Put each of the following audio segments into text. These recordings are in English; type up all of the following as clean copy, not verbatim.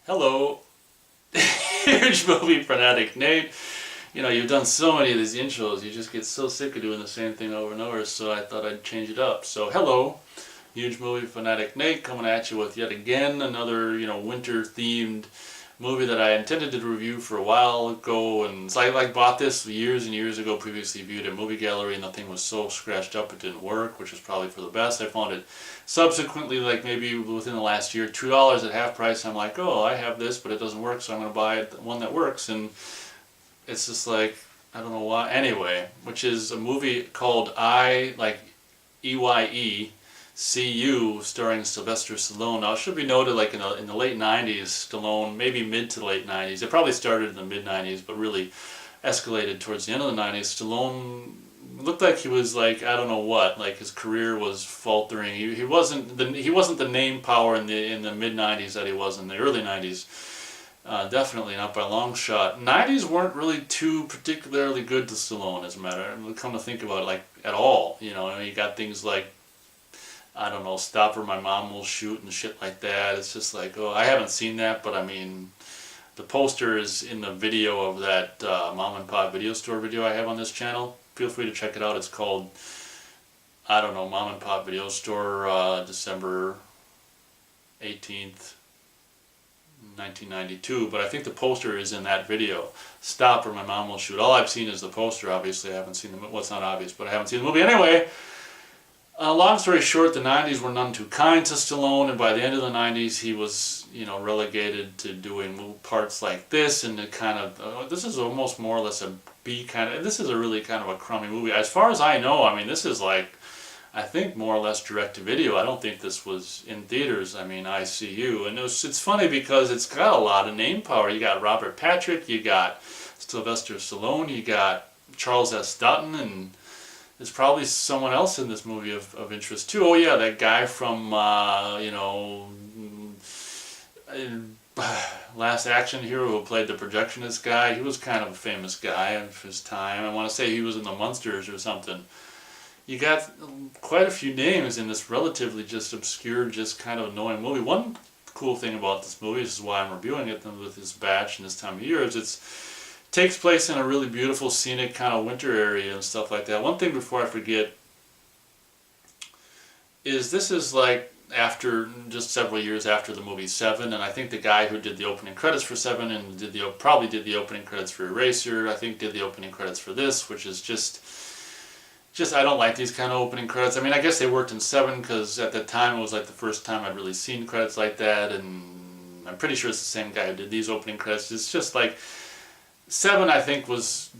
Hello, huge movie fanatic Nate. You know, you've done so many of these intros, you just get so sick of doing the same thing over and over, so I thought I'd change it up. So, hello, huge movie fanatic Nate, coming at you with yet again another, winter themed movie that I intended to review for a while ago, and so I bought this years and years ago, previously viewed at Movie Gallery, and the thing was so scratched up it didn't work, which was probably for the best. I found it subsequently, like maybe within the last year, $2 at half price. I'm like, oh, I have this, but it doesn't work, so I'm going to buy one that works, and it's just like, I don't know why. Anyway, which is a movie called EYE, CU, starring Sylvester Stallone. Now, it should be noted, like in the late 90s, Stallone, maybe mid to late 90s, it probably started in the mid 90s, but really escalated towards the end of the 90s. Stallone looked like he was like, I don't know what, like his career was faltering. He wasn't the name power in the mid 90s that he was in the early 90s. Definitely not by a long shot. 90s weren't really too particularly good to Stallone, as a matter. Come to think about it, like at all. You got things like, I don't know, Stop or My Mom Will Shoot and shit like that. It's just like, oh, I haven't seen that, but I mean, the poster is in the video of that mom and pop video store video I have on this channel. Feel free to check it out. It's called, I don't know, Mom and Pop Video Store, December 18th, 1992, but I think the poster is in that video. Stop or My Mom Will Shoot. All I've seen is the poster, obviously. I haven't seen the, well, it's not obvious, but I haven't seen the movie. Anyway, long story short, the 90s were none too kind to Stallone, and by the end of the 90s, he was, relegated to doing parts like this, and it kind of, this is almost more or less a B kind of, this is a really kind of a crummy movie. As far as I know, I mean, this is like, I think more or less direct to video. I don't think this was in theaters. I mean, ICU. And it's funny because it's got a lot of name power. You got Robert Patrick, you got Sylvester Stallone, you got Charles S. Dutton, and there's probably someone else in this movie of interest too. Oh yeah, that guy from, Last Action Hero who played the projectionist guy. He was kind of a famous guy of his time. I want to say he was in the Munsters or something. You got quite a few names in this relatively just obscure, just kind of annoying movie. One cool thing about this movie, this is why I'm reviewing it with this batch and this time of year, is it takes place in a really beautiful, scenic kind of winter area and stuff like that. One thing before I forget is this is like after, just several years after the movie Seven, and I think the guy who did the opening credits for Seven and probably did the opening credits for Eraser, I think did the opening credits for this, which is just I don't like these kind of opening credits. I mean, I guess they worked in Seven because at the time it was like the first time I'd really seen credits like that, and I'm pretty sure it's the same guy who did these opening credits. It's just like Seven, I think was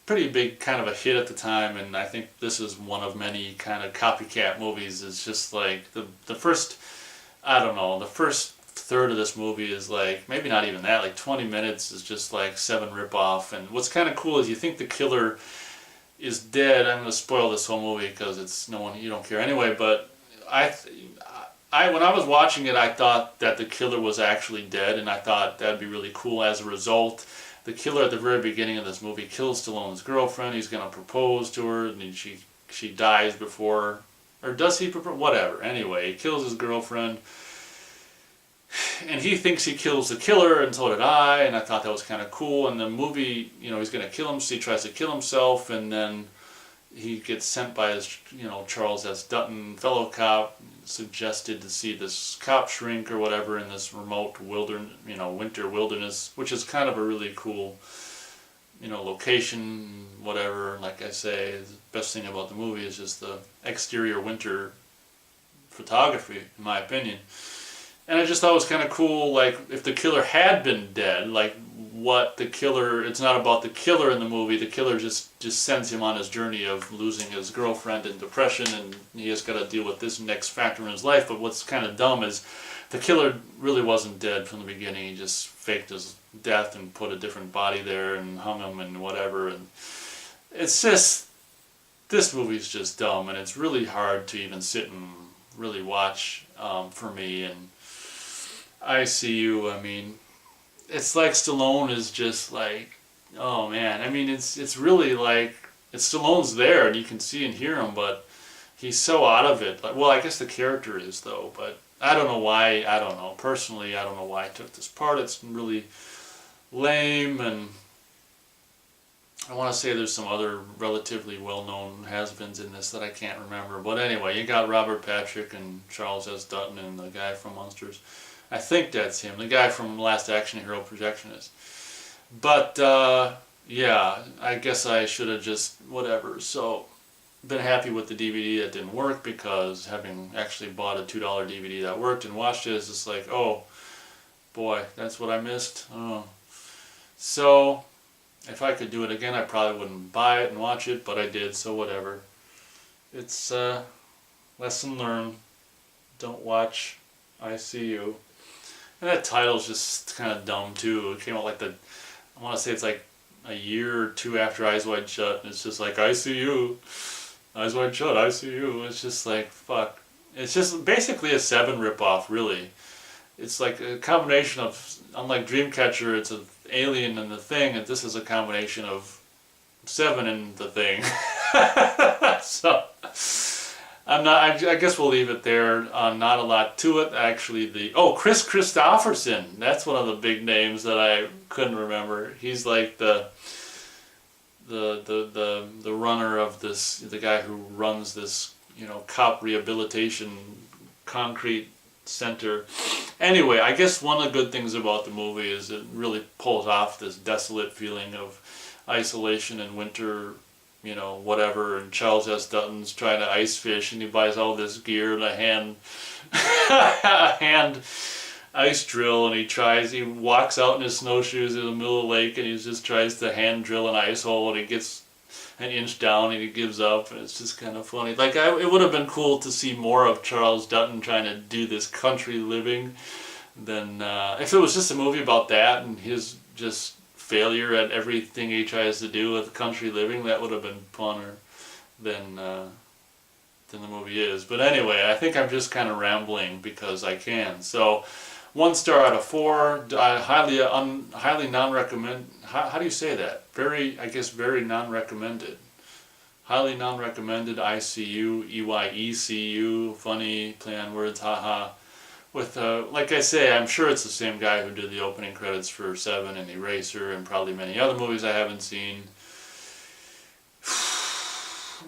pretty big kind of a hit at the time, and I think this is one of many kind of copycat movies. It's just like the first, I don't know, the first third of this movie is like, maybe not even that, like 20 minutes is just like Seven ripoff. And what's kind of cool is you think the killer is dead. I'm going to spoil this whole movie because it's you don't care anyway, but I when I was watching it, I thought that the killer was actually dead, and I thought that'd be really cool. As a result, the killer at the very beginning of this movie kills Stallone's girlfriend. He's going to propose to her, and she dies before, or does he propose? Whatever. Anyway, he kills his girlfriend, and he thinks he kills the killer, and so did I, and I thought that was kind of cool. And the movie, he's going to kill him, so he tries to kill himself, and then he gets sent by his, Charles S. Dutton, fellow cop, suggested to see this cop shrink or whatever in this remote winter wilderness, which is kind of a really cool, location, whatever. Like I say, the best thing about the movie is just the exterior winter photography, in my opinion. And I just thought it was kind of cool, like, if the killer had been dead, like, what the killer, it's not about the killer in the movie, the killer just sends him on his journey of losing his girlfriend and depression, and he has got to deal with this next factor in his life. But what's kind of dumb is the killer really wasn't dead from the beginning. He just faked his death and put a different body there and hung him and whatever. And it's just, this movie's just dumb, and it's really hard to even sit and really watch for me. And ICU, I mean, it's like Stallone is just like, oh man, I mean, it's really like, Stallone's there and you can see and hear him, but he's so out of it. Like, well, I guess the character is though, but I don't know why, I don't know. Personally, I don't know why I took this part. It's really lame, and I want to say there's some other relatively well-known has-beens in this that I can't remember. But anyway, you got Robert Patrick and Charles S. Dutton and the guy from Monsters. I think that's him, the guy from Last Action Hero Projectionist. But, yeah, I guess I should have just, whatever. So, been happy with the DVD that didn't work, because having actually bought a $2 DVD that worked and watched it, it's just like, oh, boy, that's what I missed. Oh. So, if I could do it again, I probably wouldn't buy it and watch it, but I did, so whatever. It's lesson learned. Don't watch I See You. And that title's just kind of dumb too. It came out like I want to say it's like a year or two after Eyes Wide Shut. And it's just like, I see you. Eyes Wide Shut, I see you. It's just like, fuck. It's just basically a Seven ripoff, really. It's like a combination of, unlike Dreamcatcher, it's an Alien and The Thing, and this is a combination of Seven and The Thing. So, I guess we'll leave it there. Not a lot to it. Actually, Chris Christopherson. That's one of the big names that I couldn't remember. He's like the runner of this, the guy who runs this, cop rehabilitation concrete center. Anyway, I guess one of the good things about the movie is it really pulls off this desolate feeling of isolation and winter, whatever, and Charles S. Dutton's trying to ice fish, and he buys all this gear and a hand ice drill, and he walks out in his snowshoes in the middle of the lake, and he just tries to hand drill an ice hole, and he gets an inch down and he gives up, and it's just kind of funny. Like, it would have been cool to see more of Charles Dutton trying to do this country living than, if it was just a movie about that and his just failure at everything he tries to do with country living. That would have been funner than the movie is. But anyway, I think I'm just kind of rambling because I can. So, 1 star out of 4. Highly non-recommend. How do you say that? Very non-recommended. Highly non-recommended. ICU, EYECU. Funny play on words. Haha. With, like I say, I'm sure it's the same guy who did the opening credits for Seven and Eraser and probably many other movies I haven't seen.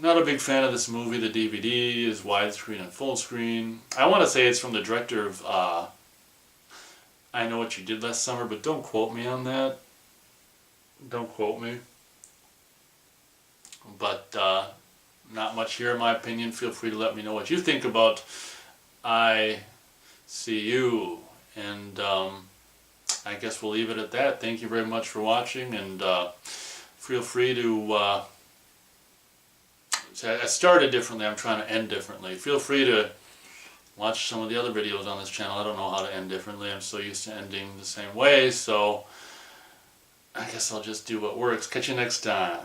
Not a big fan of this movie. The DVD is widescreen and full screen. I want to say it's from the director of I Know What You Did Last Summer, but don't quote me on that. Don't quote me. But not much here in my opinion. Feel free to let me know what you think about I See You, and I guess we'll leave it at that. Thank you very much for watching, and feel free to I started differently, I'm trying to end differently. Feel free to watch some of the other videos on this channel. I don't know how to end differently. I'm so used to ending the same way, so I guess I'll just do what works. Catch you next time.